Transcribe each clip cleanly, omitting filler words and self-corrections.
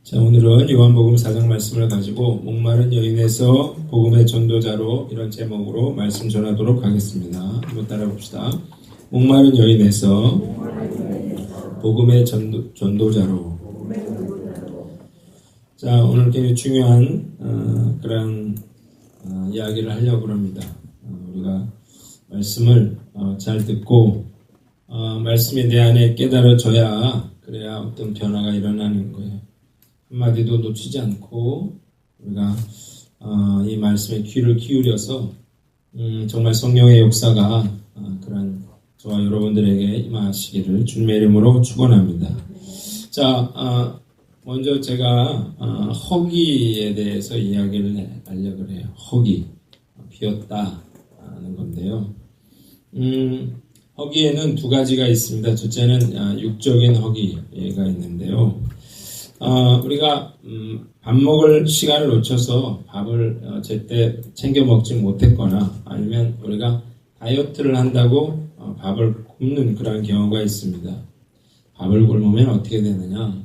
자, 오늘은 요한복음 4장 말씀을 가지고 목마른 여인에서 복음의 전도자로 이런 제목으로 말씀 전하도록 하겠습니다. 한번 따라 봅시다. 목마른 여인에서 복음의 전도자로. 자, 오늘 굉장히 중요한 그런 이야기를 하려고 합니다. 우리가 말씀을 잘 듣고 말씀이 내 안에 깨달아져야 그래야 어떤 변화가 일어나는 거예요. 한마디도 놓치지 않고 우리가 이 말씀에 귀를 기울여서 정말 성령의 역사가 그런 저와 여러분들에게 임하시기를 주님의 이름으로 축원합니다. 자, 먼저 제가 허기에 대해서 이야기를 하려고 해요. 허기, 비었다는 건데요. 허기에는 두 가지가 있습니다. 첫째는 육적인 허기가 있는데요. 우리가 밥 먹을 시간을 놓쳐서 밥을 제때 챙겨 먹지 못했거나 아니면 우리가 다이어트를 한다고 밥을 굶는 그런 경우가 있습니다. 밥을 굶으면 어떻게 되느냐?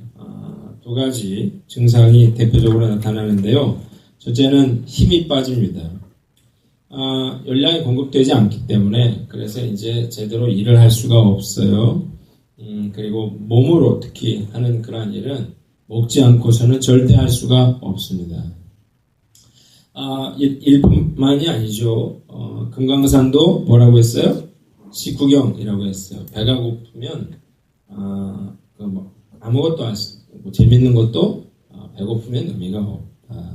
두 가지 증상이 대표적으로 나타나는데요. 첫째는 힘이 빠집니다. 열량이 공급되지 않기 때문에 그래서 이제 제대로 일을 할 수가 없어요. 그리고 몸으로 특히 하는 그러한 일은 먹지 않고서는 절대 할 수가 없습니다. 일뿐만이 아니죠. 금강산도 뭐라고 했어요? 식후경이라고 했어요. 배가 고프면 아무것도 안 쓰고 재밌는 것도 배고프면 의미가 없다.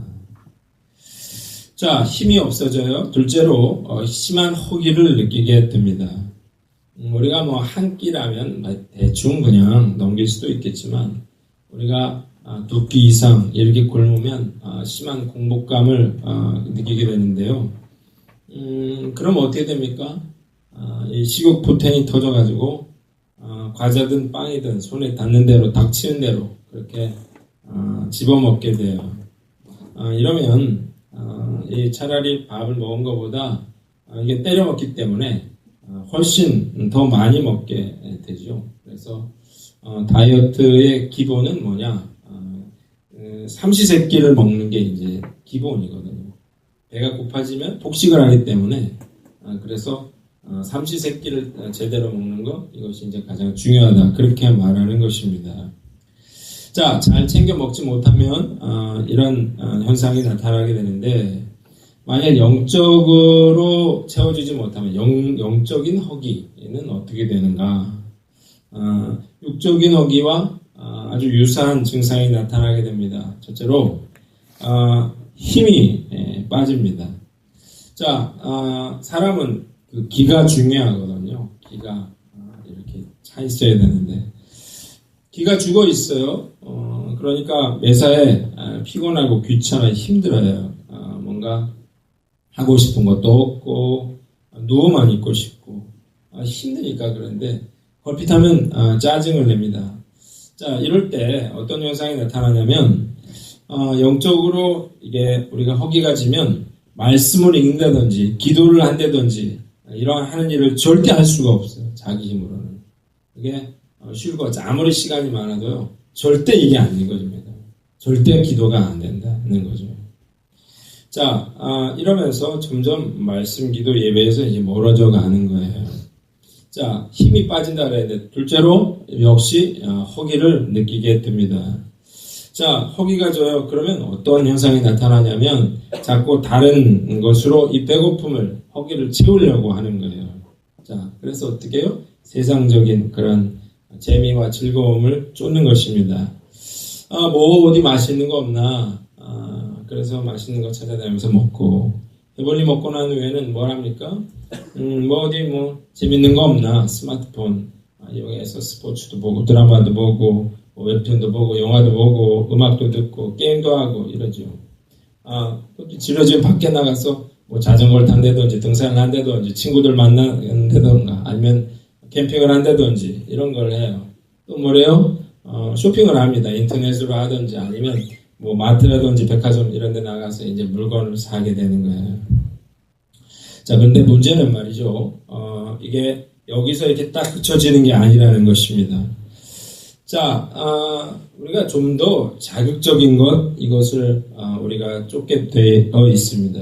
자, 힘이 없어져요. 둘째로 심한 허기를 느끼게 됩니다. 우리가 뭐 한 끼라면 대충 그냥 넘길 수도 있겠지만 우리가 두 끼 이상 이렇게 굶으면 심한 공복감을 느끼게 되는데요. 그럼 어떻게 됩니까? 이 식욕 포텐이 터져가지고 과자든 빵이든 손에 닿는 대로 닥치는 대로 그렇게 집어먹게 돼요. 이러면 차라리 밥을 먹은 것보다 이게 때려 먹기 때문에 훨씬 더 많이 먹게 되죠. 그래서 다이어트의 기본은 뭐냐? 삼시세끼를 먹는 게 이제 기본이거든요. 배가 고파지면 폭식을 하기 때문에 그래서 삼시세끼를 제대로 먹는 것 이것이 이제 가장 중요하다. 그렇게 말하는 것입니다. 자, 잘 챙겨 먹지 못하면 이런 현상이 나타나게 되는데 만약 영적으로 채워주지 못하면 영적인 허기는 어떻게 되는가? 육적인 허기와 아주 유사한 증상이 나타나게 됩니다. 첫째로 힘이 빠집니다. 자, 사람은 그 기가 중요하거든요. 기가 이렇게 차 있어야 되는데 기가 죽어 있어요. 그러니까 매사에 피곤하고 귀찮아 힘들어요. 뭔가 하고 싶은 것도 없고 누워만 있고 싶고 힘드니까 그런데 걸핏하면 짜증을 냅니다. 자, 이럴 때 어떤 현상이 나타나냐면 영적으로 이게 우리가 허기가 지면 말씀을 읽는다든지 기도를 한다든지 이런 하는 일을 절대 할 수가 없어요. 자기 힘으로는. 이게 쉬울 것 같죠. 아무리 시간이 많아도요. 절대 이게 안 읽어집니다. 절대 기도가 안 된다는 거죠. 자, 이러면서 점점 말씀, 기도, 예배에서 이제 멀어져 가는 거예요. 자, 힘이 빠진다 그랬는데 둘째로 역시 허기를 느끼게 됩니다. 자, 허기가 져요. 그러면 어떤 현상이 나타나냐면 자꾸 다른 것으로 이 배고픔을, 허기를 채우려고 하는 거예요. 자, 그래서 어떻게 해요? 세상적인 그런 재미와 즐거움을 쫓는 것입니다. 뭐 어디 맛있는 거 없나? 그래서 맛있는 거 찾아다니면서 먹고 배불리 먹고 난 후에는 뭘 합니까? 뭐 어디 뭐 재밌는 거 없나? 스마트폰 이용해서 스포츠도 보고 드라마도 보고 웹툰도 보고 영화도 보고 음악도 듣고 게임도 하고 이러죠. 또 집에 밖에 나가서 뭐 자전거를 탄다든지 등산을 한다든지 친구들 만난다든가 아니면 캠핑을 한다든지 이런 걸 해요. 또 뭐래요? 쇼핑을 합니다. 인터넷으로 하든지 아니면 뭐 마트라든지 백화점 이런 데 나가서 이제 물건을 사게 되는 거예요. 자, 그런데 문제는 말이죠. 이게 여기서 이렇게 딱 그쳐지는 게 아니라는 것입니다. 자, 우리가 좀 더 자극적인 이것을 우리가 쫓게 되어 있습니다.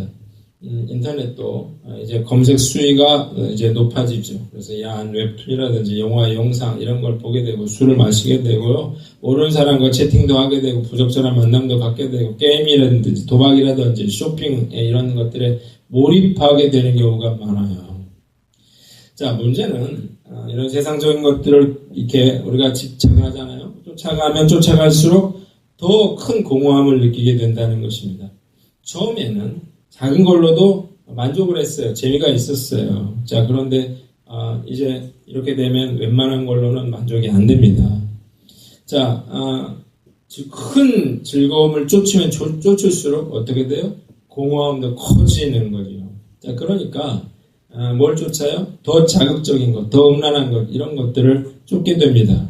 인터넷도 이제 검색 수위가 이제 높아지죠. 그래서 야한 웹툰이라든지 영화, 영상 이런 걸 보게 되고 술을 마시게 되고요. 모르는 사람과 채팅도 하게 되고 부적절한 만남도 갖게 되고 게임이라든지 도박이라든지 쇼핑 이런 것들에 몰입하게 되는 경우가 많아요. 자, 문제는 이런 세상적인 것들을 이렇게 우리가 집착을 하잖아요. 쫓아가면 쫓아갈수록 더 큰 공허함을 느끼게 된다는 것입니다. 처음에는 작은 걸로도 만족을 했어요. 재미가 있었어요. 자, 그런데 이제 이렇게 되면 웬만한 걸로는 만족이 안 됩니다. 자, 큰 즐거움을 쫓을수록 어떻게 돼요? 공허함도 커지는 거죠. 자, 그러니까 뭘 쫓아요? 더 자극적인 것, 더 음란한 것, 이런 것들을 쫓게 됩니다.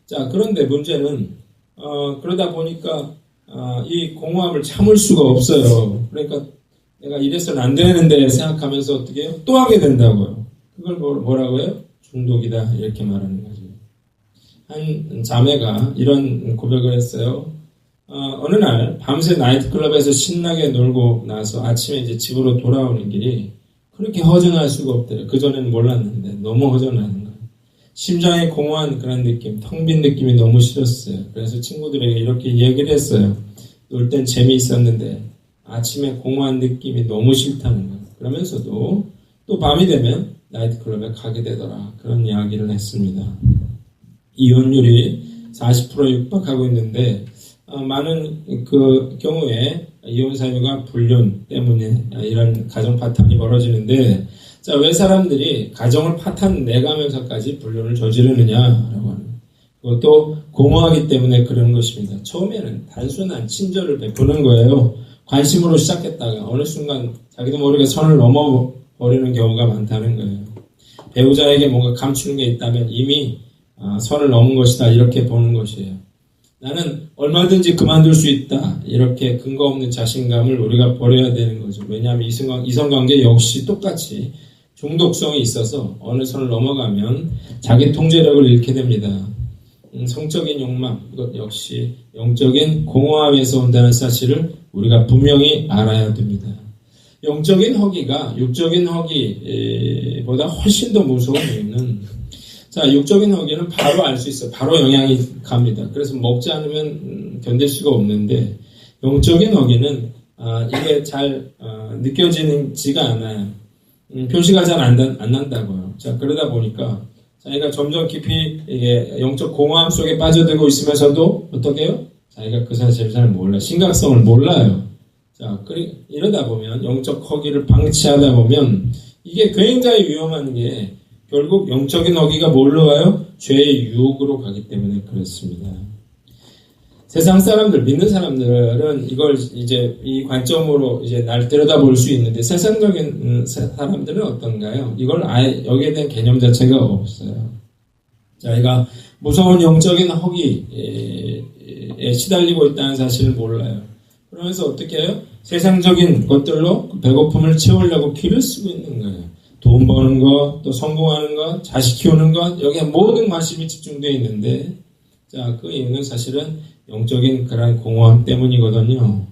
자, 그런데 문제는 그러다 보니까 이 공허함을 참을 수가 없어요. 그러니까 내가 이래서는 안 되는데 생각하면서 어떻게 해요? 또 하게 된다고요. 그걸 뭐라고 해요? 중독이다, 이렇게 말하는 거죠. 한 자매가 이런 고백을 했어요. 어느 날 밤새 나이트클럽에서 신나게 놀고 나서 아침에 이제 집으로 돌아오는 길이 그렇게 허전할 수가 없더래요. 그전에는 몰랐는데 너무 허전하는 거예요. 심장이 공허한 그런 느낌, 텅 빈 느낌이 너무 싫었어요. 그래서 친구들에게 이렇게 얘기를 했어요. 놀 땐 재미있었는데 아침에 공허한 느낌이 너무 싫다는 거예요. 그러면서도 또 밤이 되면 나이트클럽에 가게 되더라. 그런 이야기를 했습니다. 이혼율이 40% 육박하고 있는데 많은 그 경우에 이혼 사유가 불륜 때문에 이런 가정 파탄이 벌어지는데, 자, 왜 사람들이 가정을 파탄 내가면서까지 불륜을 저지르느냐라고 하는, 그것도 공허하기 때문에 그런 것입니다. 처음에는 단순한 친절을 베푸는 거예요. 관심으로 시작했다가 어느 순간 자기도 모르게 선을 넘어버리는 경우가 많다는 거예요. 배우자에게 뭔가 감추는 게 있다면 이미 선을 넘은 것이다, 이렇게 보는 것이에요. 나는 얼마든지 그만둘 수 있다, 이렇게 근거 없는 자신감을 우리가 버려야 되는 거죠. 왜냐하면 이성관계 역시 똑같이 중독성이 있어서 어느 선을 넘어가면 자기 통제력을 잃게 됩니다. 성적인 욕망, 이것 역시 영적인 공허함에서 온다는 사실을 우리가 분명히 알아야 됩니다. 영적인 허기가 육적인 허기보다 훨씬 더 무서운 이유는, 자, 육적인 허기는 바로 알 수 있어요. 바로 영향이 갑니다. 그래서 먹지 않으면 견딜 수가 없는데, 영적인 허기는 이게 잘 느껴지지가 않아요. 표시가 잘 안 난다고요. 자, 그러다 보니까 자기가 점점 깊이 이게 영적 공허함 속에 빠져들고 있으면서도 어떻게 해요? 자기가 그 사실을 잘 몰라요. 심각성을 몰라요. 자, 이러다 보면 영적 허기를 방치하다 보면 이게 굉장히 위험한 게, 결국 영적인 허기가 뭘로 가요? 죄의 유혹으로 가기 때문에 그렇습니다. 세상 사람들, 믿는 사람들은 이걸 이제 이 관점으로 이제 날 들여다볼 수 있는데, 세상적인 사람들은 어떤가요? 이걸 아예 여기에 대한 개념 자체가 없어요. 자기가 무서운 영적인 허기에 시달리고 있다는 사실을 몰라요. 그러면서 어떻게 해요? 세상적인 것들로 배고픔을 채우려고 기를 쓰고 있는 거예요. 돈 버는 것, 또 성공하는 것, 자식 키우는 것, 여기에 모든 관심이 집중되어 있는데, 자, 그 이유는 사실은 영적인 그런 공허함 때문이거든요.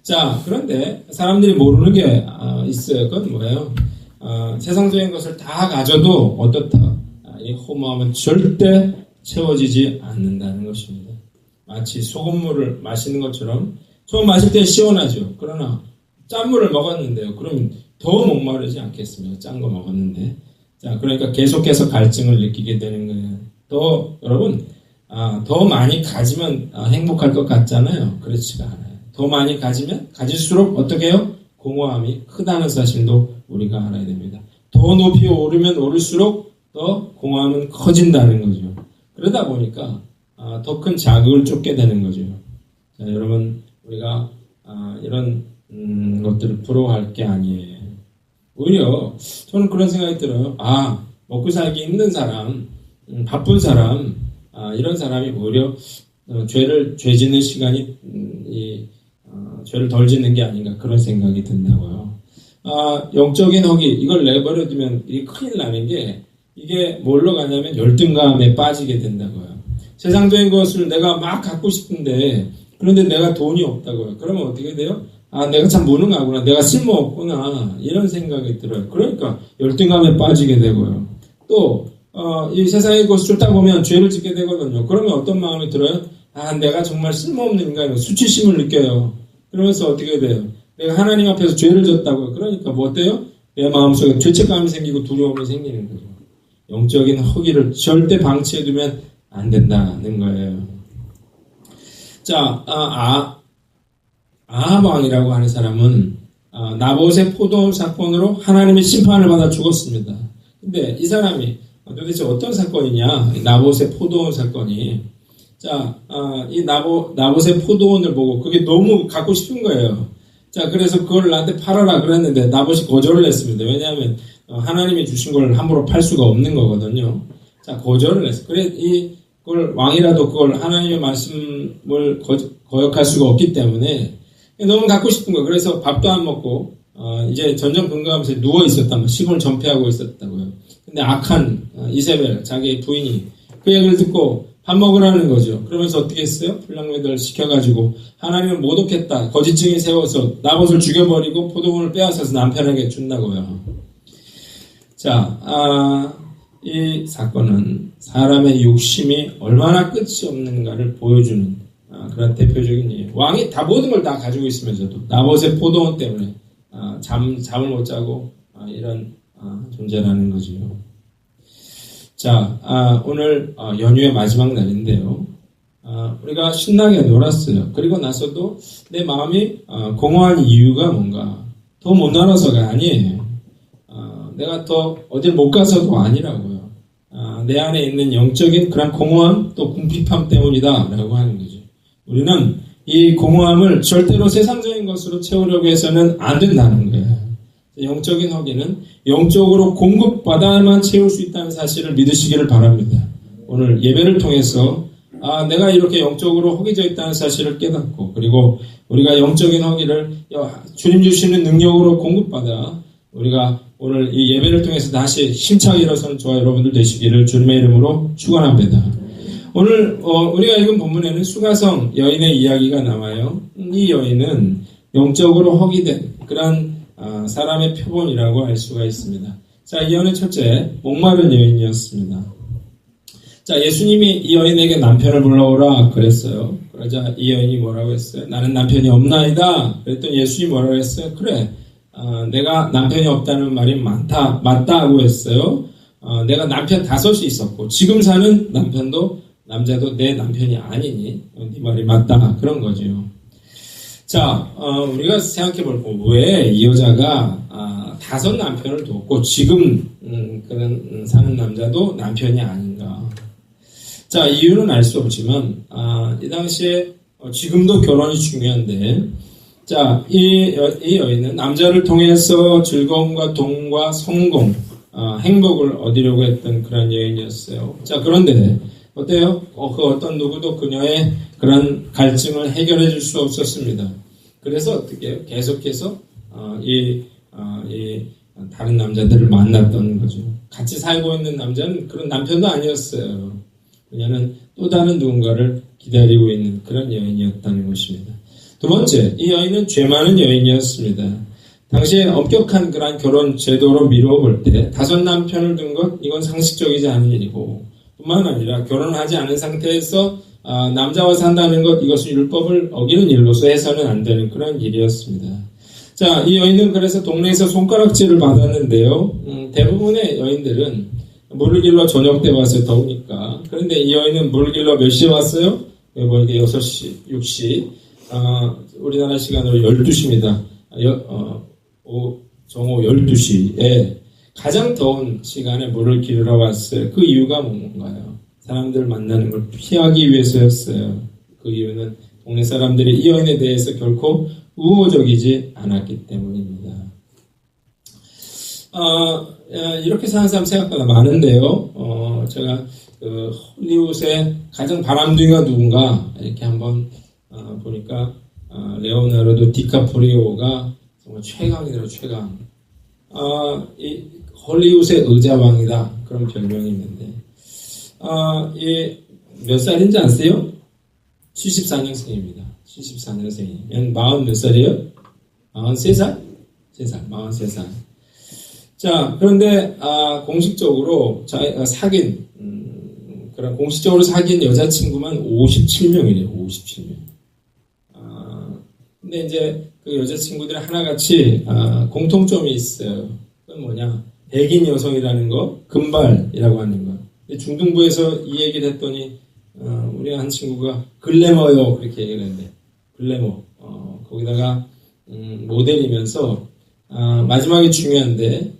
자, 그런데 사람들이 모르는 게 있어요. 그건 뭐예요? 세상적인 것을 다 가져도 어떻다? 이 허무함은 절대 채워지지 않는다는 것입니다. 마치 소금물을 마시는 것처럼, 소금 마실 때 시원하죠. 그러나 짠물을 먹었는데요. 그럼 더 목마르지 않겠습니까? 짠 거 먹었는데. 자, 그러니까 계속해서 갈증을 느끼게 되는 거예요. 여러분, 더 많이 가지면 행복할 것 같잖아요. 그렇지가 않아요. 더 많이 가지면 가질수록 어떻게 해요? 공허함이 크다는 사실도 우리가 알아야 됩니다. 더 높이 오르면 오를수록 더 공허함은 커진다는 거죠. 그러다 보니까 더 큰 자극을 쫓게 되는 거죠. 자, 여러분, 우리가 이런 것들을 부러워할 게 아니에요. 오히려 저는 그런 생각이 들어요. 먹고 살기 힘든 사람, 바쁜 사람, 이런 사람이 오히려 죄 짓는 시간이 죄를 덜 짓는 게 아닌가, 그런 생각이 든다고요. 영적인 허기, 이걸 내버려두면 이게 큰일 나는 게, 이게 뭘로 가냐면 열등감에 빠지게 된다고요. 세상적인 것을 내가 막 갖고 싶은데 그런데 내가 돈이 없다고요. 그러면 어떻게 돼요? 아, 내가 참 무능하구나. 내가 쓸모없구나. 이런 생각이 들어요. 그러니까 열등감에 빠지게 되고요. 또 이 세상의 것을 쫓다 보면 죄를 짓게 되거든요. 그러면 어떤 마음이 들어요? 아, 내가 정말 쓸모없는 인간이고 수치심을 느껴요. 그러면서 어떻게 돼요? 내가 하나님 앞에서 죄를 졌다고요. 그러니까 뭐 어때요? 내 마음속에 죄책감이 생기고 두려움이 생기는 거죠. 영적인 허기를 절대 방치해두면 안 된다는 거예요. 자, 아합 왕이라고 하는 사람은 나봇의 포도원 사건으로 하나님의 심판을 받아 죽었습니다. 근데 이 사람이 도대체 어떤 사건이냐? 나봇의 포도원 사건이. 자, 이 나봇의 포도원을 보고 그게 너무 갖고 싶은 거예요. 자, 그래서 그걸 나한테 팔아라 그랬는데 나봇이 거절을 했습니다. 왜냐하면 하나님이 주신 걸 함부로 팔 수가 없는 거거든요. 자, 거절을 했어요. 그래, 그걸 왕이라도 그걸 하나님의 말씀을 거역할 수가 없기 때문에 너무 갖고 싶은 거예요. 그래서 밥도 안 먹고 이제 전전긍긍하면서 누워 있었단 말이에요. 시골 전폐하고 있었다고요. 근데 악한 이세벨, 자기의 부인이 그 얘기를 듣고 밥 먹으라는 거죠. 그러면서 어떻게 했어요? 불량배들을 시켜가지고 하나님은 못 얻겠다. 거짓 증인 세워서 나봇을 죽여버리고 포도원을 빼앗아서 남편에게 준다고요. 자, 이 사건은 사람의 욕심이 얼마나 끝이 없는가를 보여주는 그런 대표적인 예예요. 왕이 다 모든 걸 다 가지고 있으면서도 나봇의 포도원 때문에 잠을 못 자고 이런 존재라는 거지요. 자, 오늘 연휴의 마지막 날인데요. 우리가 신나게 놀았어요. 그리고 나서도 내 마음이 공허한 이유가 뭔가 더 못 놀아서가 아니에요. 내가 더 어딜 못 가서도 아니라고요. 내 안에 있는 영적인 그런 공허함 또 궁핍함 때문이다라고 하는 거죠. 우리는 이 공허함을 절대로 세상적인 것으로 채우려고 해서는 안 된다는 거예요. 영적인 허기는 영적으로 공급받아야만 채울 수 있다는 사실을 믿으시기를 바랍니다. 오늘 예배를 통해서 내가 이렇게 영적으로 허기져 있다는 사실을 깨닫고 그리고 우리가 영적인 허기를 주님 주시는 능력으로 공급받아 우리가 오늘 이 예배를 통해서 다시 힘차게 일어서는 저와 여러분들 되시기를 주님의 이름으로 축원합니다. 오늘 우리가 읽은 본문에는 수가성 여인의 이야기가 나와요. 이 여인은 영적으로 허기된 그런 사람의 표본이라고 할 수가 있습니다. 자, 이 여인은 첫째 목마른 여인이었습니다. 자, 예수님이 이 여인에게 남편을 불러오라 그랬어요. 그러자 이 여인이 뭐라고 했어요? 나는 남편이 없나이다. 그랬더니 예수님이 뭐라고 했어요? 그래, 내가 남편이 없다는 말이 맞다고 했어요. 내가 남편 5이 있었고 지금 사는 남자도 내 남편이 아니니 네 말이 맞다 그런 거죠. 자, 우리가 생각해 볼 거, 왜 이 여자가 5 남편을 뒀고 지금 그런 사는 남자도 남편이 아닌가? 자, 이유는 알 수 없지만 이 당시에 지금도 결혼이 중요한데, 자, 이 여인은 남자를 통해서 즐거움과 돈과 성공, 행복을 얻으려고 했던 그런 여인이었어요. 자, 그런데 어때요? 그 어떤 누구도 그녀의 그런 갈증을 해결해 줄 수 없었습니다. 그래서 어떻게 해요? 계속해서 이 다른 남자들을 만났던 거죠. 같이 살고 있는 남자는 그런 남편도 아니었어요. 그녀는 또 다른 누군가를 기다리고 있는 그런 여인이었다는 것입니다. 두 번째, 이 여인은 죄 많은 여인이었습니다. 당시에 엄격한 그런 결혼 제도로 미뤄볼 때 5 남편을 둔 것, 이건 상식적이지 않은 일이고, 뿐만 아니라 결혼을 하지 않은 상태에서 남자와 산다는 것, 이것은 율법을 어기는 일로서 해서는 안 되는 그런 일이었습니다. 자, 이 여인은 그래서 동네에서 손가락질을 받았는데요. 대부분의 여인들은 물을 길러 저녁 때 왔어요. 더우니까. 그런데 이 여인은 물을 길러 몇 시에 왔어요? 뭐 이게 6시, 6시. 우리나라 시간으로 12시입니다. 정오 12시에 가장 더운 시간에 물을 기르러 왔어요. 그 이유가 뭔가요? 사람들 만나는 걸 피하기 위해서였어요. 그 이유는 동네 사람들이 이 여인에 대해서 결코 우호적이지 않았기 때문입니다. 이렇게 사는 사람 생각보다 많은데요. 제가 헐리우드의 가장 바람둥이가 누군가 이렇게 한번 보니까 레오나르도 디카프리오가 정말 최강이더라고요. 최강. 이 헐리우드의 의자왕이다 그런 별명이 있는데 몇 살인지 아세요? 74년생입니다. 74년생이면 40 몇 살이에요? 43살? 43살. 자, 그런데, 공식적으로, 사귄, 그런 공식적으로 사귄 여자친구만 57명이래요, 57명. 근데 이제 그 여자친구들이 하나같이, 공통점이 있어요. 그건 뭐냐? 백인 여성이라는 거, 금발이라고 하는 거. 중등부에서 이 얘기를 했더니, 우리 한 친구가 글래머요, 그렇게 얘기를 했는데, 글래머. 거기다가, 모델이면서, 마지막에 중요한데,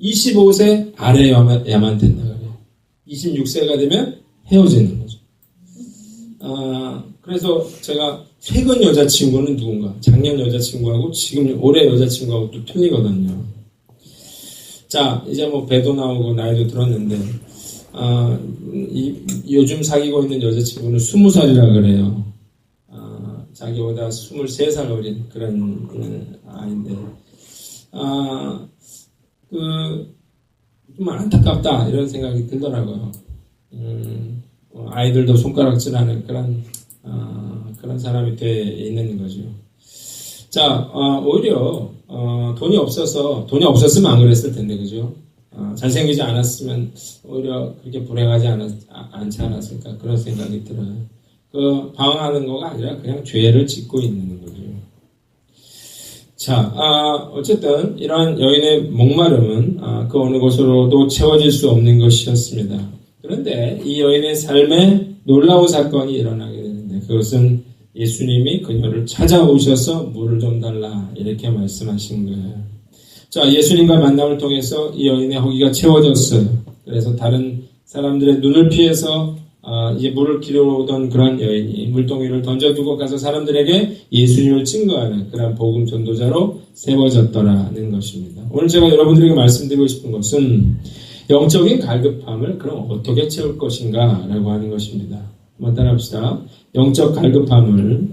25세 아래야만 된다 그래요. 26세가 되면 헤어지는 거죠. 그래서 제가 최근 여자친구는 누군가, 작년 여자친구하고 지금 올해 여자친구하고 또 틀리거든요. 자, 이제 뭐 배도 나오고 나이도 들었는데, 요즘 사귀고 있는 여자친구는 20살이라 그래요. 자기보다 23살 어린 그런 아이인데, 좀 안타깝다 이런 생각이 들더라고요. 아이들도 손가락질하는 그런 사람이 돼 있는 거죠. 자, 오히려 돈이 없었으면 안 그랬을 텐데, 그죠? 잘생기지 않았으면 오히려 그렇게 불행하지 않지 않았을까 그런 생각이 들어요. 방황하는 거가 아니라 그냥 죄를 짓고 있는 거죠. 자, 어쨌든 이러한 여인의 목마름은 그 어느 곳으로도 채워질 수 없는 것이었습니다. 그런데 이 여인의 삶에 놀라운 사건이 일어나게 되는데, 그것은 예수님이 그녀를 찾아오셔서 물을 좀 달라 이렇게 말씀하신 거예요. 자, 예수님과 만남을 통해서 이 여인의 허기가 채워졌어요. 그래서 다른 사람들의 눈을 피해서 이제 물을 길어오던 그런 여인이 물동이를 던져두고 가서 사람들에게 예수님을 증거하는 그런 복음 전도자로 세워졌더라는 것입니다. 오늘 제가 여러분들에게 말씀드리고 싶은 것은 영적인 갈급함을 그럼 어떻게 채울 것인가 라고 하는 것입니다. 한번 따라합시다. 영적 갈급함을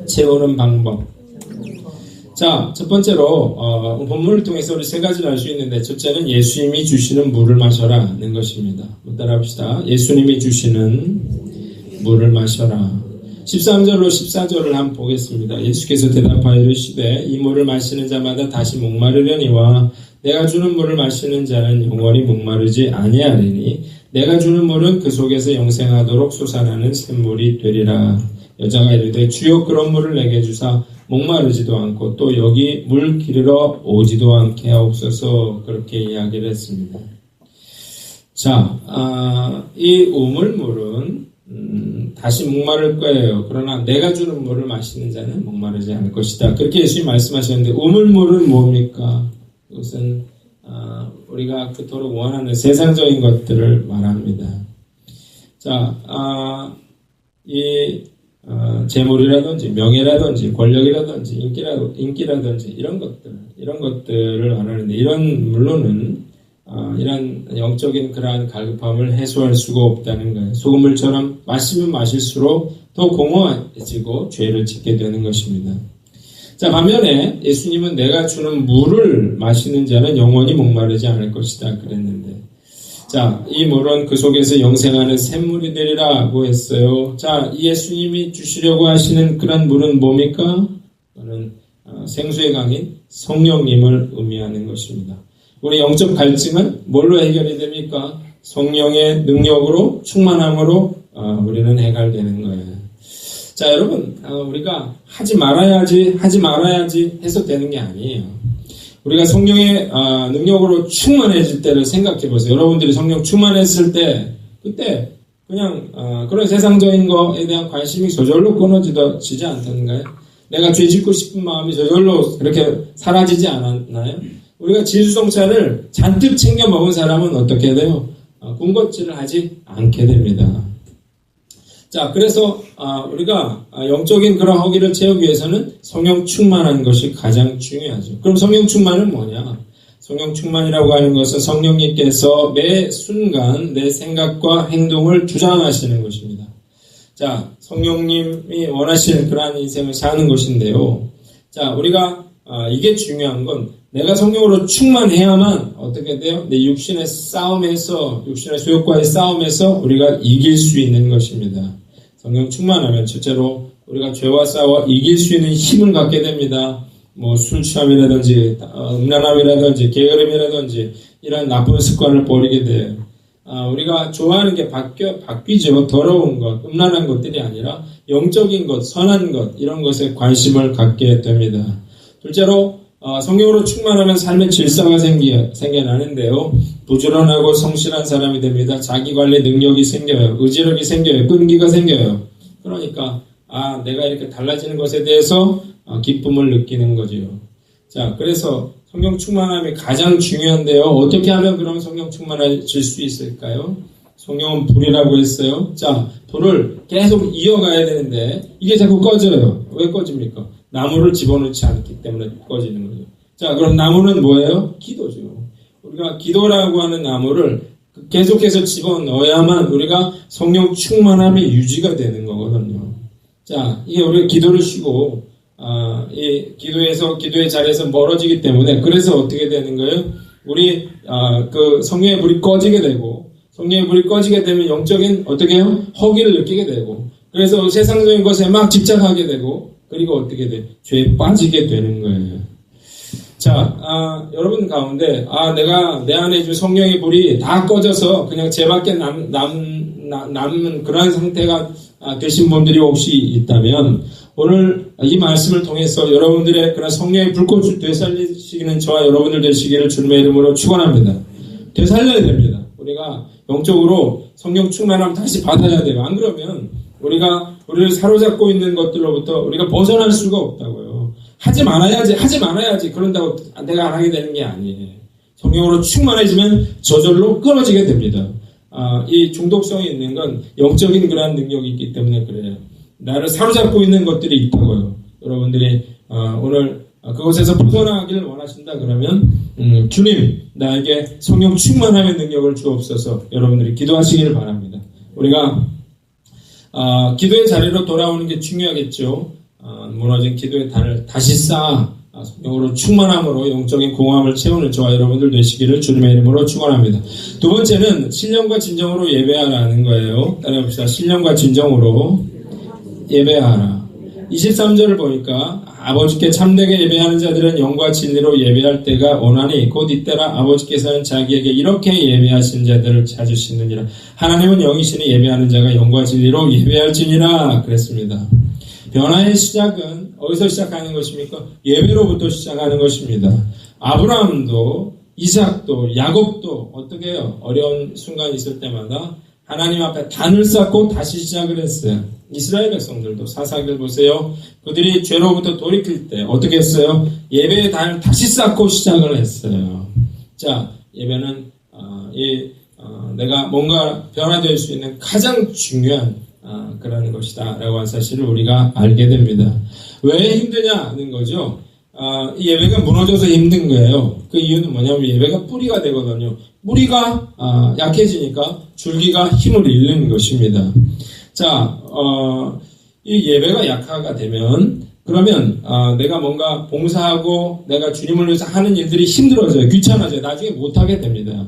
채우는 방법. 자, 첫 번째로 본문을 통해서 우리 세 가지를 알 수 있는데, 첫째는 예수님이 주시는 물을 마셔라는 것입니다. 따라합시다. 예수님이 주시는 물을 마셔라. 13절로 14절을 한번 보겠습니다. 예수께서 대답하여 이르시되 이 물을 마시는 자마다 다시 목마르려니와 내가 주는 물을 마시는 자는 영원히 목마르지 아니하리니 내가 주는 물은 그 속에서 영생하도록 솟아나는 샘물이 되리라. 여자가 이르되 주여 그런 물을 내게 주사 목마르지도 않고 또 여기 물 기르러 오지도 않게 하옵소서. 그렇게 이야기를 했습니다. 자, 이 우물물은 다시 목마를 거예요. 그러나 내가 주는 물을 마시는 자는 목마르지 않을 것이다. 그렇게 예수님이 말씀하셨는데, 우물물은 뭡니까? 그것은 우리가 그토록 원하는 세상적인 것들을 말합니다. 자, 재물이라든지 명예라든지 권력이라든지 인기라든지 이런 것들을 말하는데, 이런 물론은 이런 영적인 그러한 갈급함을 해소할 수가 없다는 거예요. 소금물처럼 마시면 마실수록 더 공허해지고 죄를 짓게 되는 것입니다. 자, 반면에 예수님은 내가 주는 물을 마시는 자는 영원히 목마르지 않을 것이다 그랬는데, 자, 이 물은 그 속에서 영생하는 샘물이 되리라고 했어요. 자, 예수님이 주시려고 하시는 그런 물은 뭡니까? 그는 생수의 강인 성령님을 의미하는 것입니다. 우리 영적 갈증은 뭘로 해결이 됩니까? 성령의 능력으로, 충만함으로 우리는 해결되는 거예요. 자, 여러분, 우리가 하지 말아야지 해서 되는 게 아니에요. 우리가 성령의 능력으로 충만해질 때를 생각해 보세요. 여러분들이 성령 충만했을 때, 그때 그냥 그런 세상적인 거에 대한 관심이 저절로 끊어지지 않던가요? 내가 죄 짓고 싶은 마음이 저절로 그렇게 사라지지 않았나요? 우리가 진수성찬을 잔뜩 챙겨 먹은 사람은 어떻게 돼요? 군것질을 하지 않게 됩니다. 자, 그래서 우리가 영적인 그런 허기를 채우기 위해서는 성령 충만한 것이 가장 중요하죠. 그럼 성령 충만은 뭐냐? 성령 충만이라고 하는 것은 성령님께서 매 순간 내 생각과 행동을 주장하시는 것입니다. 자, 성령님이 원하시는 그러한 인생을 사는 것인데요. 자, 우리가 이게 중요한 건 내가 성령으로 충만해야만 어떻게 돼요? 내 육신의 싸움에서, 육신의 소욕과의 싸움에서 우리가 이길 수 있는 것입니다. 성령 충만하면 첫째로 우리가 죄와 싸워 이길 수 있는 힘을 갖게 됩니다. 뭐 술 취함이라든지 음란함이라든지 게으름이라든지 이런 나쁜 습관을 버리게 돼요. 우리가 좋아하는 게 바뀌죠. 더러운 것, 음란한 것들이 아니라 영적인 것, 선한 것 이런 것에 관심을 갖게 됩니다. 둘째로 성령으로 충만하면 삶의 질서가 생겨나는데요. 부지런하고 성실한 사람이 됩니다. 자기관리 능력이 생겨요. 의지력이 생겨요. 끈기가 생겨요. 그러니까 내가 이렇게 달라지는 것에 대해서 기쁨을 느끼는 거지요. 자, 그래서 성령 충만함이 가장 중요한데요. 어떻게 하면 그럼 성령 충만해질 수 있을까요? 성령은 불이라고 했어요. 자, 불을 계속 이어가야 되는데 이게 자꾸 꺼져요. 왜 꺼집니까? 나무를 집어넣지 않기 때문에 꺼지는 거죠. 자, 그럼 나무는 뭐예요? 기도죠. 우리가 기도라고 하는 나무를 계속해서 집어넣어야만 우리가 성령 충만함이 유지가 되는 거거든요. 자, 이게 우리가 기도를 쉬고 이 기도의 자리에서 멀어지기 때문에 그래서 어떻게 되는 거예요? 우리 그 성령의 불이 꺼지게 되고 성령의 불이 꺼지게 되면 영적인 어떻게 해요? 허기를 느끼게 되고 그래서 세상적인 것에 막 집착하게 되고 그리고 어떻게 돼? 죄에 빠지게 되는 거예요. 자, 여러분 가운데 내가 내 안에 준 성령의 불이 다 꺼져서 그냥 죄밖에 남는 그런 상태가 되신 분들이 혹시 있다면 오늘 이 말씀을 통해서 여러분들의 그런 성령의 불꽃을 되살리시는 저와 여러분들 되시기를 주님의 이름으로 축원합니다. 되살려야 됩니다. 우리가 영적으로 성령 충만함 다시 받아야 돼요. 안 그러면 우리를 사로잡고 있는 것들로부터 우리가 벗어날 수가 없다고요. 하지 말아야지 그런다고 내가 안 하게 되는 게 아니에요. 성령으로 충만해지면 저절로 끊어지게 됩니다. 이 중독성이 있는 건 영적인 그러한 능력이 있기 때문에 그래요. 나를 사로잡고 있는 것들이 있다고요. 여러분들이 오늘 그곳에서 벗어나기를 원하신다 그러면 주님 나에게 성령 충만함의 능력을 주옵소서 여러분들이 기도하시기를 바랍니다. 우리가 기도의 자리로 돌아오는 게 중요하겠죠. 무너진 기도의 단을 다시 쌓아 성령으로 충만함으로 영적인 공허함을 채우는 저와 여러분들 되시기를 주님의 이름으로 축원합니다. 두 번째는 신령과 진정으로 예배하라는 거예요. 따라해봅시다. 신령과 진정으로 예배하라. 23절을 보니까 아버지께 참되게 예배하는 자들은 영과 진리로 예배할 때가 오나니 곧 이때라 아버지께서는 자기에게 이렇게 예배하신 자들을 찾으시느니라. 하나님은 영이시니 예배하는 자가 영과 진리로 예배할지니라 그랬습니다. 변화의 시작은 어디서 시작하는 것입니까? 예배로부터 시작하는 것입니다. 아브라함도 이삭도 야곱도 어떻게 해요? 어려운 순간이 있을 때마다 하나님 앞에 단을 쌓고 다시 시작을 했어요. 이스라엘 백성들도 사사기를 보세요. 그들이 죄로부터 돌이킬 때 어떻게 했어요? 예배의 단을 다시 쌓고 시작을 했어요. 자, 예배는 내가 뭔가 변화될 수 있는 가장 중요한 그런 것이다 라고 하는 사실을 우리가 알게 됩니다. 왜 힘드냐는 거죠. 이 예배가 무너져서 힘든 거예요. 그 이유는 뭐냐면 예배가 뿌리가 되거든요. 뿌리가 약해지니까 줄기가 힘을 잃는 것입니다. 자, 이 예배가 약화가 되면 그러면 내가 뭔가 봉사하고 내가 주님을 위해서 하는 일들이 힘들어져요. 귀찮아져요. 나중에 못하게 됩니다.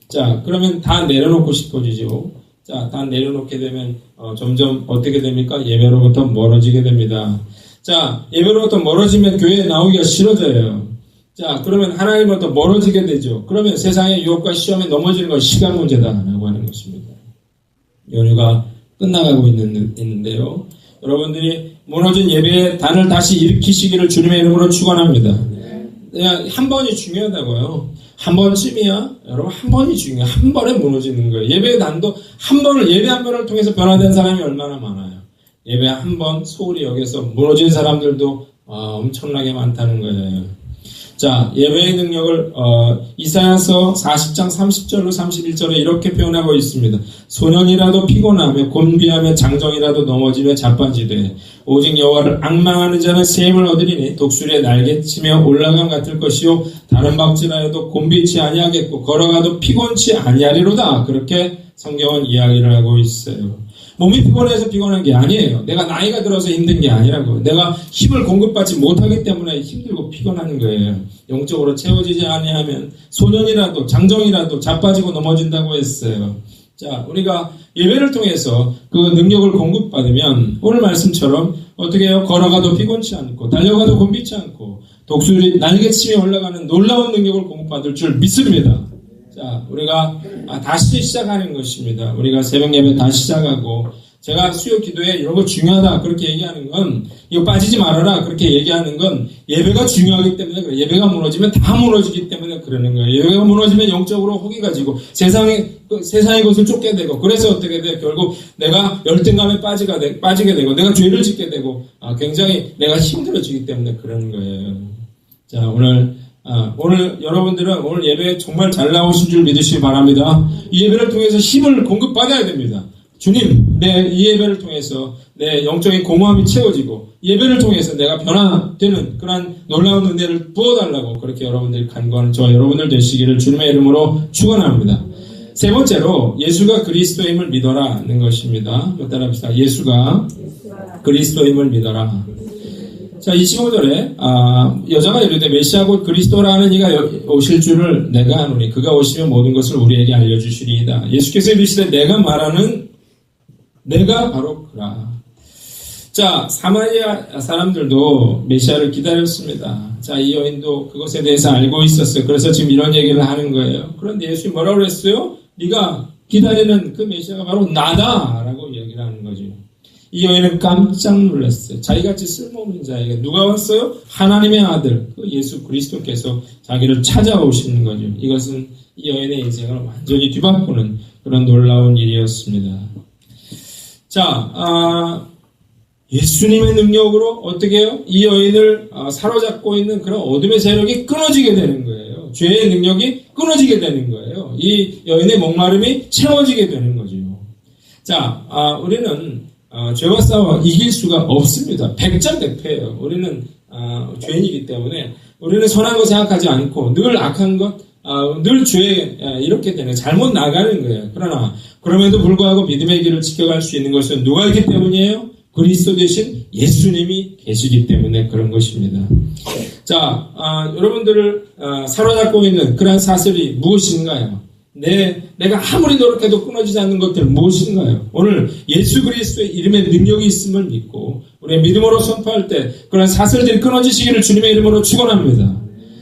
자, 그러면 다 내려놓고 싶어지죠. 자, 다 내려놓게 되면 점점 어떻게 됩니까? 예배로부터 멀어지게 됩니다. 자, 예배로부터 멀어지면 교회에 나오기가 싫어져요. 자, 그러면 하나님으로부터 멀어지게 되죠. 그러면 세상의 유혹과 시험에 넘어지는 건 시간 문제다라고 하는 것입니다. 연휴가 끝나가고 있는데요. 여러분들이 무너진 예배의 단을 다시 일으키시기를 주님의 이름으로 축원합니다. 한 번이 중요하다고요. 한 번쯤이야? 여러분, 한 번이 중요해요. 한 번에 무너지는 거예요. 예배의 단도 예배 한 번을 통해서 변화된 사람이 얼마나 많아요. 예배 한 번 소홀히 여기서 무너진 사람들도 엄청나게 많다는 거예요. 자, 예배의 능력을 이사야서 40장 30절로 31절에 이렇게 표현하고 있습니다. 소년이라도 피곤하며 곤비하며 장정이라도 넘어지며 자빠지되 오직 여호와를 앙망하는 자는 새 힘을 얻으리니 독수리의 날개치며 올라감 같을 것이요 다른 박질하여도 곤비치 아니하겠고 걸어가도 피곤치 아니하리로다. 그렇게 성경은 이야기를 하고 있어요. 몸이 피곤해서 피곤한 게 아니에요. 내가 나이가 들어서 힘든 게 아니라고. 내가 힘을 공급받지 못하기 때문에 힘들고 피곤한 거예요. 영적으로 채워지지 아니하면 소년이라도 장정이라도 자빠지고 넘어진다고 했어요. 자, 우리가 예배를 통해서 그 능력을 공급받으면 오늘 말씀처럼 어떻게 해요? 걸어가도 피곤치 않고 달려가도 곤비치 않고 독수리 날개침이 올라가는 놀라운 능력을 공급받을 줄 믿습니다. 자, 우리가 다시 시작하는 것입니다. 우리가 새벽 예배 다시 시작하고 제가 수요 기도에 이런 거 중요하다 그렇게 얘기하는 건 이거 빠지지 말아라 그렇게 얘기하는 건 예배가 중요하기 때문에 그래요. 예배가 무너지면 다 무너지기 때문에 그러는 거예요. 예배가 무너지면 영적으로 허기가 지고 세상의 것을 쫓게 되고 그래서 어떻게 돼? 결국 내가 열등감에 빠지게 되고 내가 죄를 짓게 되고 굉장히 내가 힘들어지기 때문에 그러는 거예요. 자, 오늘 여러분들은 오늘 예배 정말 잘 나오신 줄 믿으시기 바랍니다. 이 예배를 통해서 힘을 공급받아야 됩니다. 주님, 이 예배를 통해서 내 영적인 공허함이 채워지고 예배를 통해서 내가 변화되는 그런 놀라운 은혜를 부어달라고 그렇게 여러분들이 간구하는 저와 여러분들 되시기를 주님의 이름으로 축원합니다. 세 번째로 예수가 그리스도임을 믿어라는 것입니다. 따라합시다. 예수가 그리스도임을 믿어라. 자, 25절에 여자가 이르되 메시아 곧 그리스도라는 이가 오실 줄을 내가 아노니 그가 오시면 모든 것을 우리에게 알려주시리이다. 예수께서 이르시되 내가 바로 그라. 자, 사마리아 사람들도 메시아를 기다렸습니다. 자, 이 여인도 그것에 대해서 알고 있었어요. 그래서 지금 이런 얘기를 하는 거예요. 그런데 예수님이 뭐라고 그랬어요? 네가 기다리는 그 메시아가 바로 나다라고 얘기를 하는 거죠. 이 여인은 깜짝 놀랐어요. 자기같이 쓸모없는 자에게 누가 왔어요? 하나님의 아들 그 예수 그리스도께서 자기를 찾아오시는 거죠. 이것은 이 여인의 인생을 완전히 뒤바꾸는 그런 놀라운 일이었습니다. 자, 예수님의 능력으로 어떻게 해요? 이 여인을 사로잡고 있는 그런 어둠의 세력이 끊어지게 되는 거예요. 죄의 능력이 끊어지게 되는 거예요. 이 여인의 목마름이 채워지게 되는 거죠. 자, 우리는 죄와 싸워 이길 수가 없습니다. 백전백패예요. 우리는 죄인이기 때문에 우리는 선한 거 생각하지 않고 늘 악한 것, 늘 죄에 이렇게 되는 잘못 나가는 거예요. 그러나 그럼에도 불구하고 믿음의 길을 지켜갈 수 있는 것은 누가 있기 때문이에요? 그리스도 대신 예수님이 계시기 때문에 그런 것입니다. 자, 여러분들을 사로잡고 있는 그러한 사슬이 무엇인가요? 내가 아무리 노력해도 끊어지지 않는 것들 무엇인가요? 오늘 예수 그리스도의 이름에 능력이 있음을 믿고 우리의 믿음으로 선포할 때 그런 사슬들이 끊어지시기를 주님의 이름으로 축원합니다.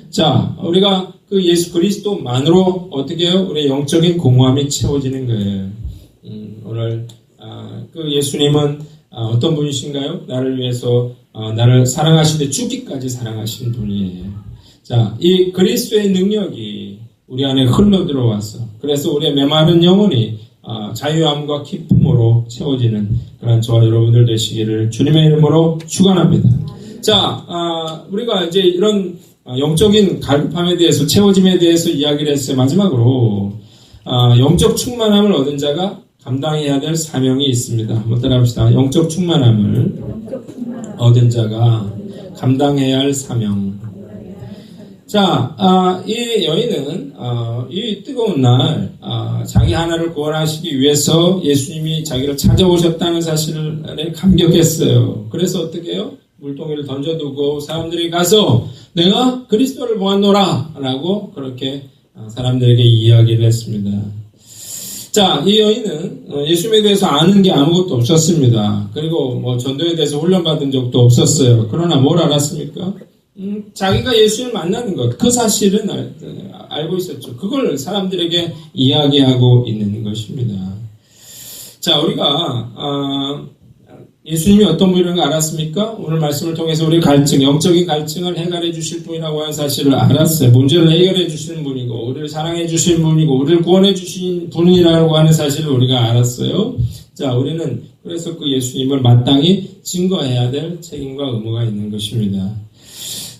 자, 우리가 그 예수 그리스도만으로 어떻게 해요? 우리의 영적인 공허함이 채워지는 거예요. 오늘 그 예수님은 어떤 분이신가요? 나를 위해서 나를 사랑하시되 죽기까지 사랑하신 분이에요. 자, 이 그리스도의 능력이 우리 안에 흘러 들어와서 그래서 우리의 메마른 영혼이 자유함과 기쁨으로 채워지는 그런 저와 여러분들 되시기를 주님의 이름으로 축원합니다. 자, 우리가 이제 이런 영적인 갈급함에 대해서 채워짐에 대해서 이야기를 했어요. 마지막으로 영적 충만함을 얻은 자가 감당해야 될 사명이 있습니다. 한번 따라합시다. 영적 충만함을 얻은 자가 감당해야 할 사명. 자, 이 여인은 이 뜨거운 날 자기 하나를 구원하시기 위해서 예수님이 자기를 찾아오셨다는 사실에 감격했어요. 그래서 어떻게 해요? 물동이를 던져두고 사람들이 가서 내가 그리스도를 보았노라 라고 그렇게 사람들에게 이야기를 했습니다. 자, 이 여인은 예수님에 대해서 아는 게 아무것도 없었습니다. 그리고 뭐 전도에 대해서 훈련받은 적도 없었어요. 그러나 뭘 알았습니까? 자기가 예수님을 만나는 것, 그 사실은 알고 있었죠. 그걸 사람들에게 이야기하고 있는 것입니다. 자, 우리가 예수님이 어떤 분이라는 거 알았습니까? 오늘 말씀을 통해서 우리 영적인 갈증을 해결해 주실 분이라고 하는 사실을 알았어요. 문제를 해결해 주시는 분이고, 우리를 사랑해 주시는 분이고, 우리를 구원해 주신 분이라고 하는 사실을 우리가 알았어요. 자, 우리는 그래서 그 예수님을 마땅히 증거해야 될 책임과 의무가 있는 것입니다.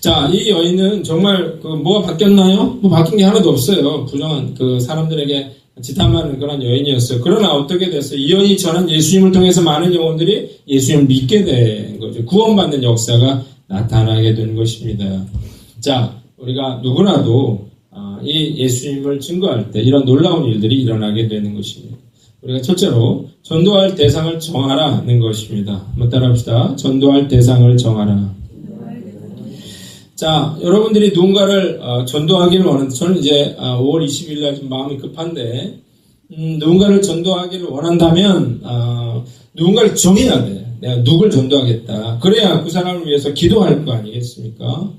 자, 이 여인은 정말 뭐가 바뀌었나요? 뭐 바뀐 게 하나도 없어요. 부정한 사람들에게 지탄하는 그런 여인이었어요. 그러나 어떻게 됐어요? 이 여인이 전한 예수님을 통해서 많은 영혼들이 예수님을 믿게 된 거죠. 구원받는 역사가 나타나게 된 것입니다. 자, 우리가 누구나도 이 예수님을 증거할 때 이런 놀라운 일들이 일어나게 되는 것입니다. 우리가 첫째로 전도할 대상을 정하라는 것입니다. 한번 따라합시다. 전도할 대상을 정하라. 자, 여러분들이 누군가를 전도하기를 원하는데, 저는 이제 5월 20일 날 좀 마음이 급한데, 누군가를 전도하기를 원한다면 누군가를 정해야 돼. 내가 누굴 전도하겠다. 그래야 그 사람을 위해서 기도할 거 아니겠습니까?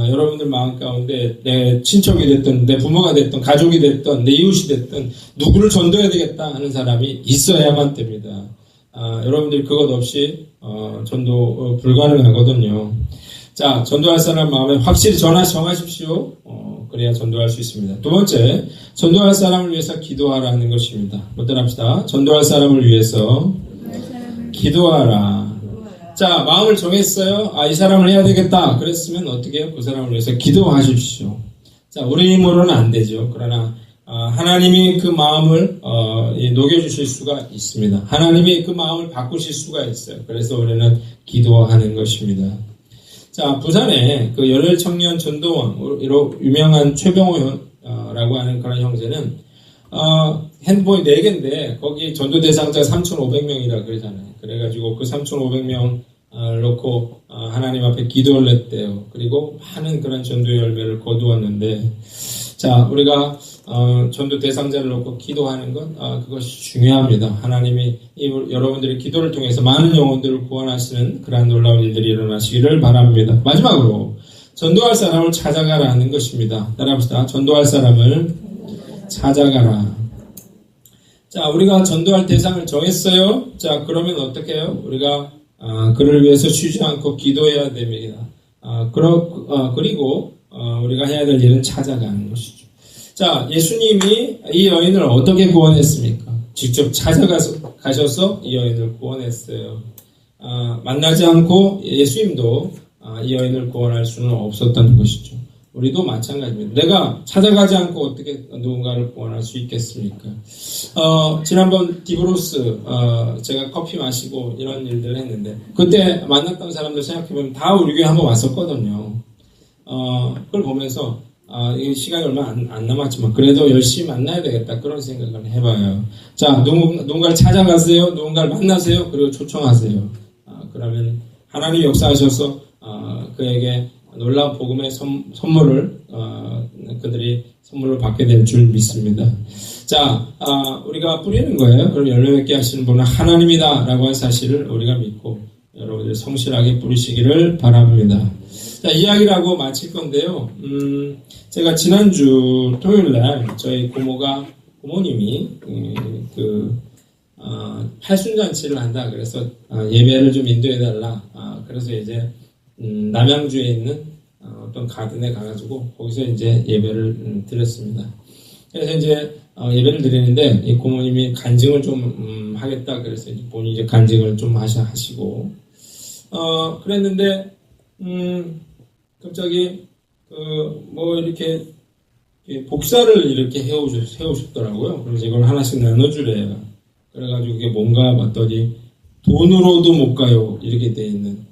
여러분들 마음 가운데 내 친척이 됐든 내 부모가 됐든 가족이 됐든 내 이웃이 됐든 누구를 전도해야 되겠다 하는 사람이 있어야만 됩니다. 여러분들이 그것 없이 전도 불가능하거든요. 자, 전도할 사람 마음에 확실히 정하십시오. 그래야 전도할 수 있습니다. 두 번째, 전도할 사람을 위해서 기도하라는 것입니다. 뭐들 합시다. 전도할 사람을 위해서 기도하라. 자, 마음을 정했어요. 이 사람을 해야 되겠다. 그랬으면 어떻게 해요? 그 사람을 위해서 기도하십시오. 자, 우리 힘으로는 안 되죠. 그러나 하나님이 그 마음을 녹여주실 수가 있습니다. 하나님이 그 마음을 바꾸실 수가 있어요. 그래서 우리는 기도하는 것입니다. 자, 부산에 그 열혈 청년 전도원으로 유명한 최병호라고 하는 그런 형제는 핸드폰이 4개인데 거기 전도 대상자 3,500명이라 그러잖아요. 그래가지고 그 3,500명 놓고 하나님 앞에 기도를 했대요. 그리고 많은 그런 전도의 열매를 거두었는데, 자, 우리가 전도 대상자를 놓고 기도하는 것, 그것이 중요합니다. 하나님이 여러분들의 기도를 통해서 많은 영혼들을 구원하시는 그러한 놀라운 일들이 일어나시기를 바랍니다. 마지막으로 전도할 사람을 찾아가라 하는 것입니다. 따라합시다. 전도할 사람을 찾아가라. 자, 우리가 전도할 대상을 정했어요. 자, 그러면 어떻게 해요? 우리가 그를 위해서 쉬지 않고 기도해야 됩니다. 그리고 우리가 해야 될 일은 찾아가는 것이죠. 자, 예수님이 이 여인을 어떻게 구원했습니까? 직접 찾아가셔서 이 여인을 구원했어요. 만나지 않고 예수님도 이 여인을 구원할 수는 없었다는 것이죠. 우리도 마찬가지입니다. 내가 찾아가지 않고 어떻게 누군가를 구원할 수 있겠습니까? 지난번 디브로스, 제가 커피 마시고 이런 일들을 했는데, 그때 만났던 사람들 생각해보면 다 우리 교회 한번 왔었거든요. 그걸 보면서, 이 시간이 얼마 안 남았지만, 그래도 열심히 만나야 되겠다. 그런 생각을 해봐요. 자, 누군가를 찾아가세요. 누군가를 만나세요. 그리고 초청하세요. 그러면 하나님이 역사하셔서, 그에게 놀라운 복음의 선물을 그들이 선물을 받게 될 줄 믿습니다. 자, 우리가 뿌리는 거예요. 그럼 열매 맺게 하시는 분은 하나님이다 라고 하는 사실을 우리가 믿고 여러분들 성실하게 뿌리시기를 바랍니다. 자, 이야기를 하고 마칠 건데요. 제가 지난주 토요일날 저희 부모님이 팔순잔치를 한다. 그래서 예배를 좀 인도해달라. 그래서 이제 남양주에 있는 어떤 가든에 가가지고 거기서 이제 예배를 드렸습니다. 그래서 이제 예배를 드리는데 이 고모님이 간증을 좀 하겠다. 그래서 이제 본인이 이제 간증을 좀 하시고 그랬는데 갑자기 이렇게 복사를 이렇게 해오셨더라고요. 그래서 이걸 하나씩 나눠주래요. 그래가지고 이게 뭔가 봤더니 돈으로도 못 가요 이렇게 돼 있는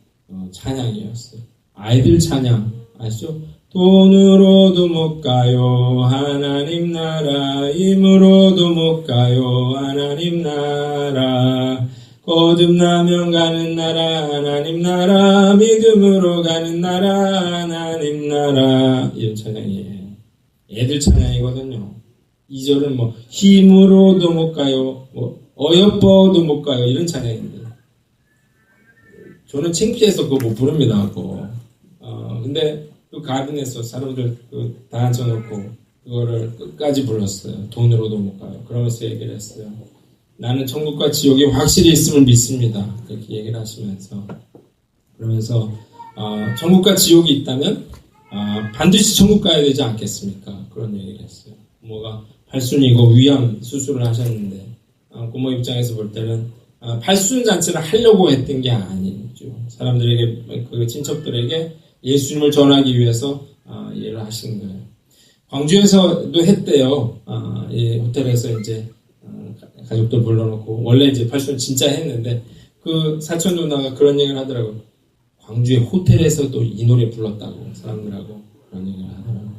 찬양이었어요. 아이들 찬양 아시죠? 돈으로도 못 가요 하나님 나라, 힘으로도 못 가요 하나님 나라, 거듭나면 가는 나라 하나님 나라, 믿음으로 가는 나라 하나님 나라. 이런 찬양이에요. 애들 찬양이거든요. 2절은 힘으로도 못 가요, 어여뻐도 못 가요 이런 찬양인데 저는 창피해서 그거 못 부릅니다. 근데 그 가든에서 사람들 다 앉혀놓고 그거를 끝까지 불렀어요. 돈으로도 못 가요. 그러면서 얘기를 했어요. 나는 천국과 지옥이 확실히 있음을 믿습니다. 그렇게 얘기를 하시면서 그러면서 천국과 지옥이 있다면 반드시 천국 가야 되지 않겠습니까? 그런 얘기를 했어요. 부모가 팔순이고 위암 수술을 하셨는데 부모 입장에서 볼 때는 팔순잔치를 하려고 했던 게 아니죠. 사람들에게, 그 친척들에게 예수님을 전하기 위해서 일을 하신 거예요. 광주에서도 했대요. 이 호텔에서 이제 가족들 불러놓고 원래 이제 팔순 진짜 했는데 그 사촌 누나가 그런 얘기를 하더라고요. 광주의 호텔에서도 이 노래 불렀다고 사람들하고 그런 얘기를 하더라고요.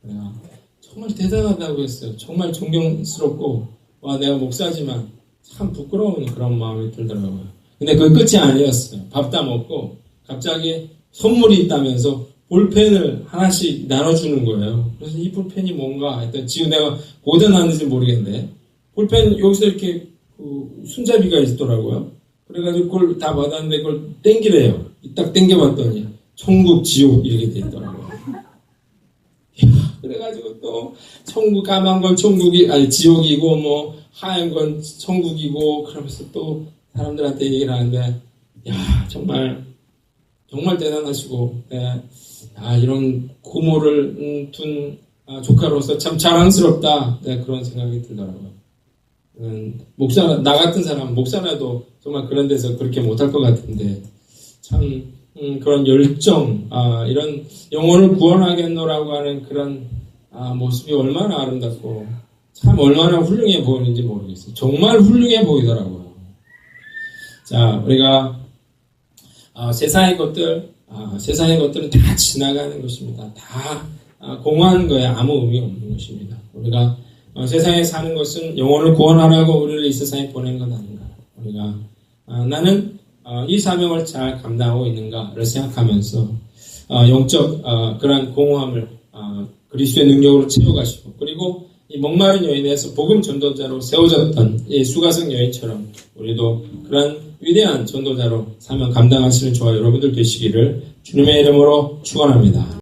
내가 정말 대단하다고 했어요. 정말 존경스럽고 와, 내가 목사지만 참 부끄러운 그런 마음이 들더라고요. 근데 그 끝이 아니었어요. 밥 다 먹고 갑자기 선물이 있다면서 볼펜을 하나씩 나눠주는 거예요. 그래서 이 볼펜이 뭔가 했더니 지금 내가 고대나는지 모르겠는데 볼펜 여기서 이렇게 손잡이가 있더라고요. 그래가지고 그걸 다 받았는데 그걸 땡기래요. 딱 땡겨봤더니 천국, 지옥 이렇게 돼 있더라고요. 그래가지고 또 천국, 까만 건 천국이 아니 지옥이고 뭐 하얀 건 천국이고 그러면서 또 사람들한테 얘기를 하는데 야 정말 대단하시고 이런 고모를 둔 조카로서 참 자랑스럽다 그런 생각이 들더라고요. 나 같은 사람 목사라도 정말 그런 데서 그렇게 못할 것 같은데 참 그런 열정 이런 영혼을 구원하겠노라고 하는 그런 모습이 얼마나 아름답고 참 얼마나 훌륭해 보이는지 모르겠어요. 정말 훌륭해 보이더라고요. 자, 우리가 세상의 것들은 다 지나가는 것입니다. 다 공허한 거에 아무 의미 없는 것입니다. 우리가 세상에 사는 것은 영혼을 구원하라고 우리를 이 세상에 보낸 것 아닌가. 우리가 나는 이 사명을 잘 감당하고 있는가를 생각하면서 영적 그러한 공허함을 그리스도의 능력으로 채워가시고 그리고 이 목마른 여인에서 복음 전도자로 세워졌던 이 수가성 여인처럼 우리도 그런 위대한 전도자로 사명 감당하시는 저와 여러분들 되시기를 주님의 이름으로 축원합니다.